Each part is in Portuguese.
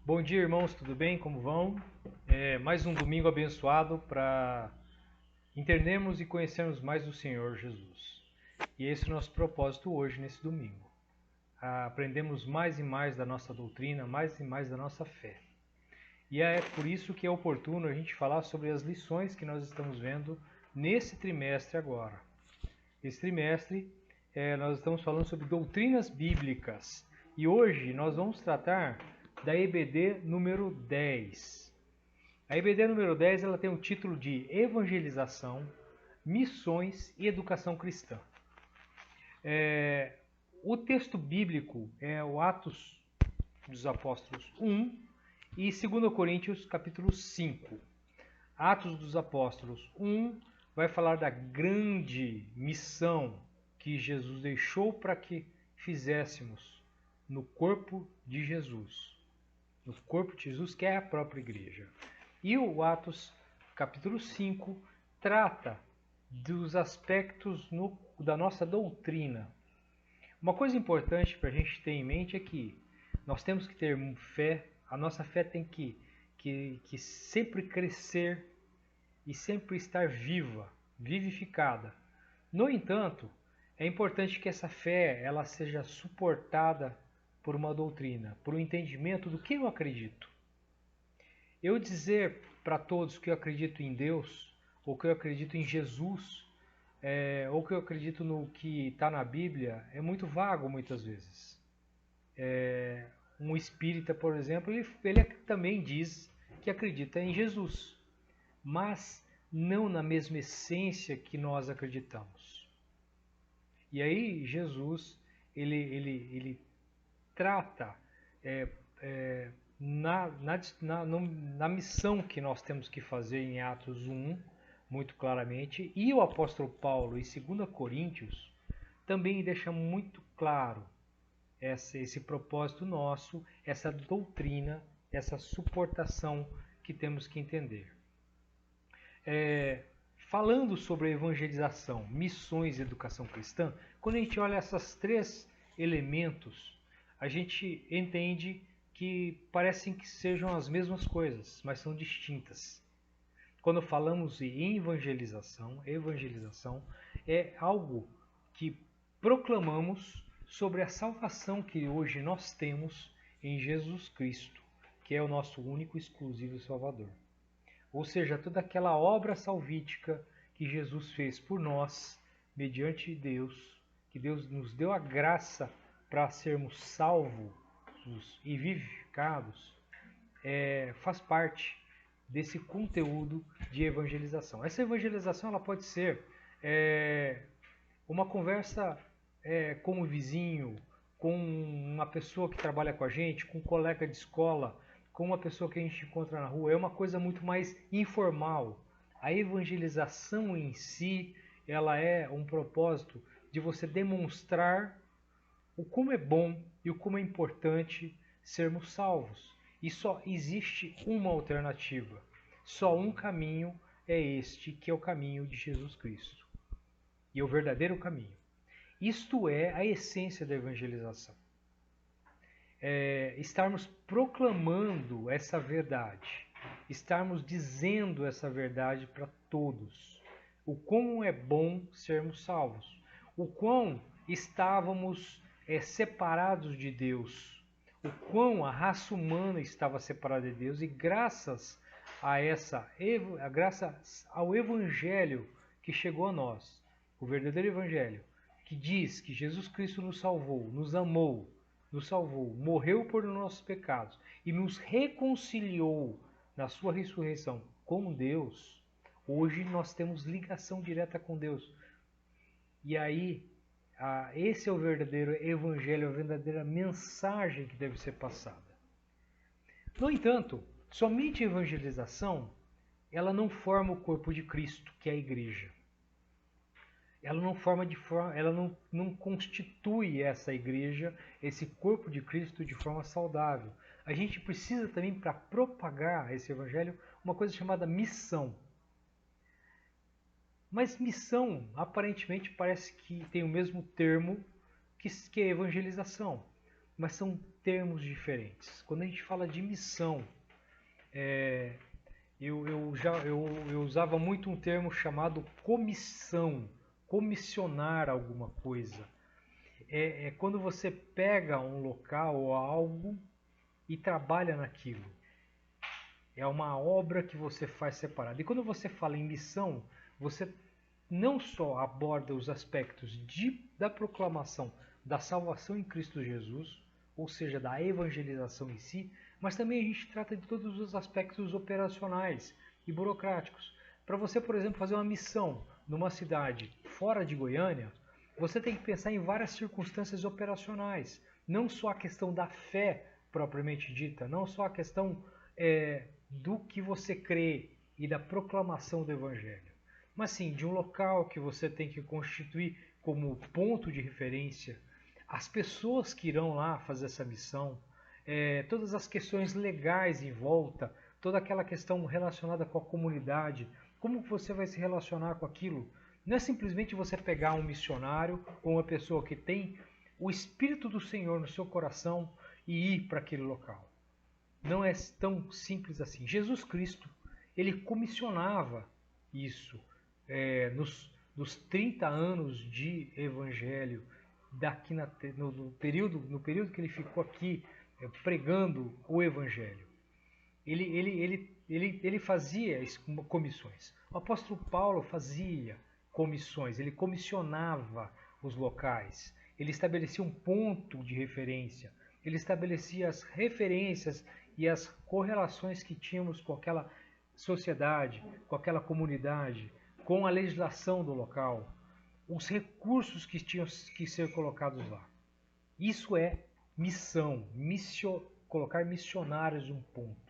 Bom dia, irmãos, tudo bem? Como vão? Mais um domingo abençoado para entendermos e conhecermos mais o Senhor Jesus. E esse é o nosso propósito hoje, nesse domingo. Aprendemos mais e mais da nossa doutrina, mais e mais da nossa fé. E é por isso que é oportuno a gente falar sobre as lições que nós estamos vendo nesse trimestre agora. Esse trimestre nós estamos falando sobre doutrinas bíblicas. E hoje nós vamos tratar da EBD número 10. A EBD número 10 ela tem o título de Evangelização, Missões e Educação Cristã. O texto bíblico é o Atos dos Apóstolos 1 e 2 Coríntios capítulo 5. Atos dos Apóstolos 1 vai falar da grande missão que Jesus deixou para que fizéssemos no corpo de Jesus. No corpo de Jesus, que é a própria igreja. E o Atos, capítulo 5, trata dos aspectos da nossa doutrina. Uma coisa importante para a gente ter em mente é que nós temos que ter fé, a nossa fé tem que sempre crescer e sempre estar viva, vivificada. No entanto, é importante que essa fé ela seja suportada por uma doutrina, por um entendimento do que eu acredito. Eu dizer para todos que eu acredito em Deus, ou que eu acredito em Jesus, ou que eu acredito no que está na Bíblia, é muito vago muitas vezes. Um espírita, por exemplo, ele também diz que acredita em Jesus, mas não na mesma essência que nós acreditamos. E aí Jesus, ele trata na missão que nós temos que fazer em Atos 1, muito claramente, e o apóstolo Paulo em 2 Coríntios também deixa muito claro esse propósito nosso, essa doutrina, essa suportação que temos que entender. Falando sobre a evangelização, missões e educação cristã, quando a gente olha esses três elementos, a gente entende que parecem que sejam as mesmas coisas, mas são distintas. Quando falamos em evangelização é algo que proclamamos sobre a salvação que hoje nós temos em Jesus Cristo, que é o nosso único e exclusivo Salvador. Ou seja, toda aquela obra salvítica que Jesus fez por nós, mediante Deus, que Deus nos deu a graça para sermos salvos e vivificados, faz parte desse conteúdo de evangelização. Essa evangelização ela pode ser uma conversa com o vizinho, com uma pessoa que trabalha com a gente, com um colega de escola, com uma pessoa que a gente encontra na rua. É uma coisa muito mais informal. A evangelização em si, ela é um propósito de você demonstrar o como é bom e o como é importante sermos salvos. E só existe uma alternativa. Só um caminho é este, que é o caminho de Jesus Cristo. E é o verdadeiro caminho. Isto é a essência da evangelização. Estarmos proclamando essa verdade, estarmos dizendo essa verdade para todos. O quão é bom sermos salvos, o quão estávamos separados de Deus, o quão a raça humana estava separada de Deus, e graças ao Evangelho que chegou a nós, o verdadeiro Evangelho, que diz que Jesus Cristo nos salvou, nos amou, nos salvou, morreu por nossos pecados e nos reconciliou na sua ressurreição com Deus, hoje nós temos ligação direta com Deus. E aí, esse é o verdadeiro evangelho, a verdadeira mensagem que deve ser passada. No entanto, somente a evangelização, ela não forma o corpo de Cristo, que é a igreja. Ela não constitui essa igreja, esse corpo de Cristo de forma saudável. A gente precisa também, para propagar esse evangelho, uma coisa chamada missão. Mas missão, aparentemente, parece que tem o mesmo termo que é evangelização. mas são termos diferentes. Quando a gente fala de missão, eu usava muito um termo chamado comissão, comissionar alguma coisa. É quando você pega um local ou algo e trabalha naquilo. É uma obra que você faz separada. E quando você fala em missão, você não só aborda os aspectos da proclamação da salvação em Cristo Jesus, ou seja, da evangelização em si, mas também a gente trata de todos os aspectos operacionais e burocráticos. Para você, por exemplo, fazer uma missão numa cidade fora de Goiânia, você tem que pensar em várias circunstâncias operacionais, não só a questão da fé propriamente dita, não só a questão do que você crê e da proclamação do Evangelho, mas sim de um local que você tem que constituir como ponto de referência, as pessoas que irão lá fazer essa missão, todas as questões legais em volta, toda aquela questão relacionada com a comunidade, como você vai se relacionar com aquilo. Não é simplesmente você pegar um missionário ou uma pessoa que tem o Espírito do Senhor no seu coração e ir para aquele local. Não é tão simples assim. Jesus Cristo, ele comissionava isso nos 30 anos de evangelho, no período que ele ficou aqui pregando o evangelho. Ele fazia comissões. O apóstolo Paulo fazia comissões, ele comissionava os locais, ele estabelecia um ponto de referência, ele estabelecia as referências e as correlações que tínhamos com aquela sociedade, com aquela comunidade, com a legislação do local, os recursos que tinham que ser colocados lá. Isso é missão, colocar missionários em um ponto.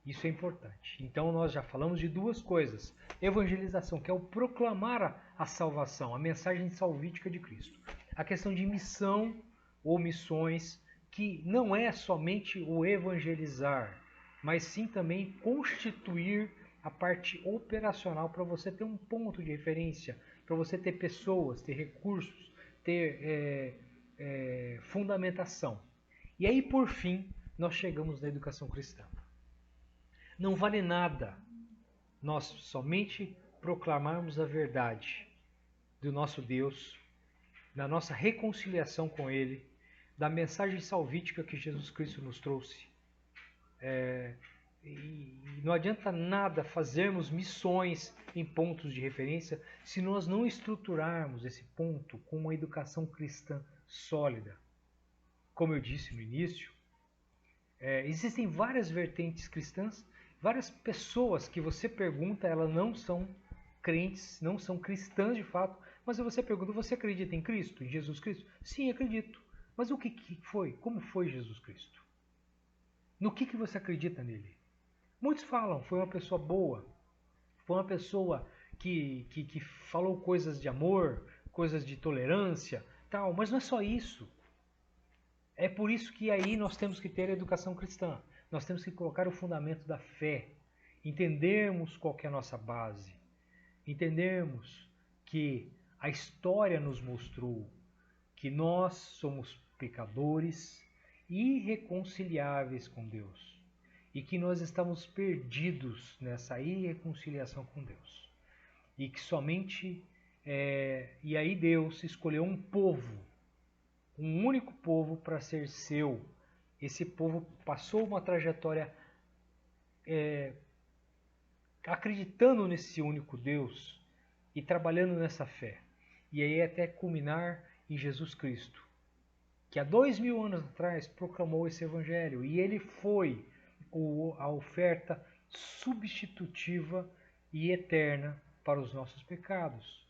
Isso é importante. Então nós já falamos de duas coisas. Evangelização, que é o proclamar a salvação, a mensagem salvífica de Cristo. A questão de missão ou missões, que não é somente o evangelizar, mas sim também constituir a parte operacional para você ter um ponto de referência, para você ter pessoas, ter recursos, ter fundamentação. E aí, por fim, nós chegamos na educação cristã. Não vale nada nós somente proclamarmos a verdade do nosso Deus, da nossa reconciliação com Ele, da mensagem salvífica que Jesus Cristo nos trouxe. E não adianta nada fazermos missões em pontos de referência se nós não estruturarmos esse ponto com uma educação cristã sólida. Como eu disse no início, existem várias vertentes cristãs, várias pessoas que você pergunta, elas não são crentes, não são cristãs de fato, mas você pergunta, você acredita em Cristo, em Jesus Cristo? Sim, acredito. Mas o que foi? Como foi Jesus Cristo? No que você acredita nele? Muitos falam, foi uma pessoa boa, foi uma pessoa que falou coisas de amor, coisas de tolerância, tal, mas não é só isso. É por isso que aí nós temos que ter a educação cristã. Nós temos que colocar o fundamento da fé, entendermos qual que é a nossa base, entendermos que a história nos mostrou que nós somos pecadores irreconciliáveis com Deus e que nós estamos perdidos nessa irreconciliação com Deus e que somente e aí Deus escolheu um povo, um único povo para ser seu. Esse povo passou uma trajetória acreditando nesse único Deus e trabalhando nessa fé. E aí até culminar em Jesus Cristo, que há 2000 anos atrás proclamou esse evangelho. E ele foi a oferta substitutiva e eterna para os nossos pecados.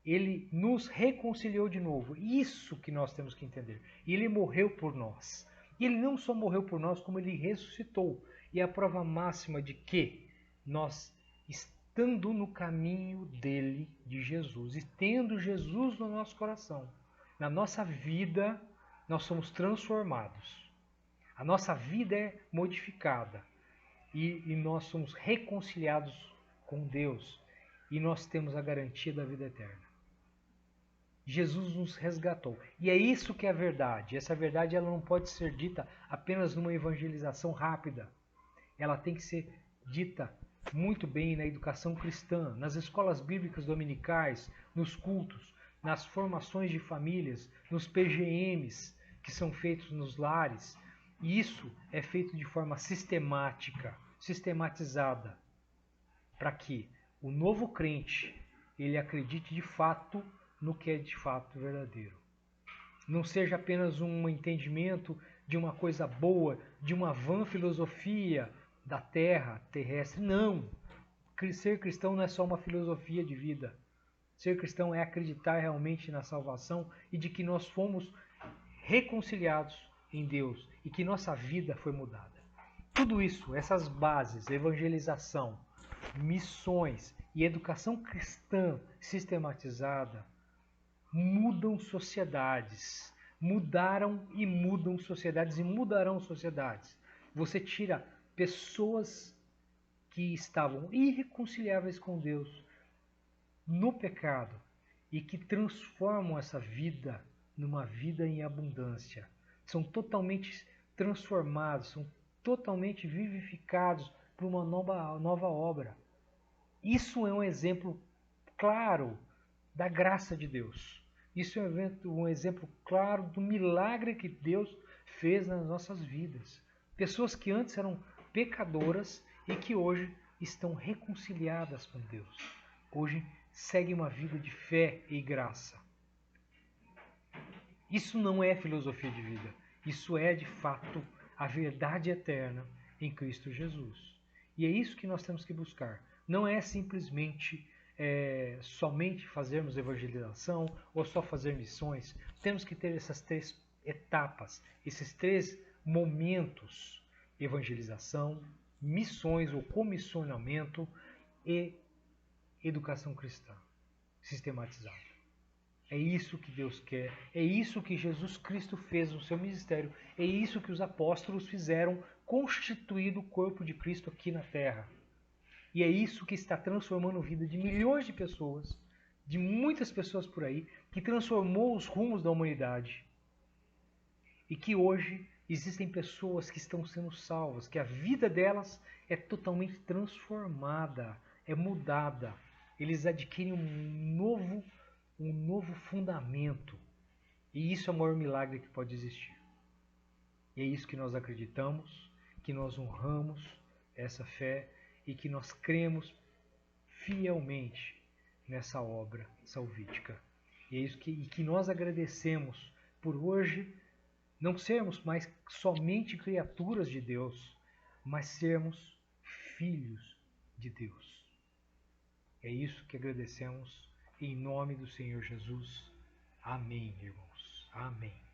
Ele nos reconciliou de novo. Isso que nós temos que entender. E ele morreu por nós. E ele não só morreu por nós, como ele ressuscitou. E é a prova máxima de que nós, estando no caminho dele, de Jesus, e tendo Jesus no nosso coração, na nossa vida, nós somos transformados. A nossa vida é modificada. E nós somos reconciliados com Deus. E nós temos a garantia da vida eterna. Jesus nos resgatou. E é isso que é a verdade. Essa verdade ela não pode ser dita apenas numa evangelização rápida. Ela tem que ser dita muito bem na educação cristã, nas escolas bíblicas dominicais, nos cultos, nas formações de famílias, nos PGMs que são feitos nos lares. E isso é feito de forma sistemática, sistematizada, para que o novo crente ele acredite de fato no que é de fato verdadeiro. Não seja apenas um entendimento de uma coisa boa, de uma vã filosofia da terra terrestre. Não! Ser cristão não é só uma filosofia de vida. Ser cristão é acreditar realmente na salvação e de que nós fomos reconciliados em Deus e que nossa vida foi mudada. Tudo isso, essas bases, evangelização, missões e educação cristã sistematizada, mudam sociedades. Mudaram e mudam sociedades e mudarão sociedades. Você tira pessoas que estavam irreconciliáveis com Deus no pecado e que transformam essa vida numa vida em abundância. São totalmente transformados, são totalmente vivificados por uma nova obra. Isso é um exemplo claro da graça de Deus. Isso é um exemplo claro do milagre que Deus fez nas nossas vidas. Pessoas que antes eram pecadoras e que hoje estão reconciliadas com Deus. Hoje seguem uma vida de fé e graça. Isso não é filosofia de vida. Isso é, de fato, a verdade eterna em Cristo Jesus. E é isso que nós temos que buscar. Não é simplesmente somente fazermos evangelização ou só fazer missões. Temos que ter essas 3 etapas, esses 3 momentos: evangelização, missões ou comissionamento e educação cristã sistematizada. É isso que Deus quer, é isso que Jesus Cristo fez no seu ministério, é isso que os apóstolos fizeram, constituindo o corpo de Cristo aqui na terra. E é isso que está transformando a vida de milhões de pessoas, de muitas pessoas por aí, que transformou os rumos da humanidade. E que hoje existem pessoas que estão sendo salvas, que a vida delas é totalmente transformada, é mudada. Eles adquirem um novo fundamento. E isso é o maior milagre que pode existir. E é isso que nós acreditamos, que nós honramos essa fé e que nós cremos fielmente nessa obra salvífica. E é isso que nós agradecemos por hoje não sermos mais somente criaturas de Deus, mas sermos filhos de Deus. É isso que agradecemos em nome do Senhor Jesus. Amém, irmãos. Amém.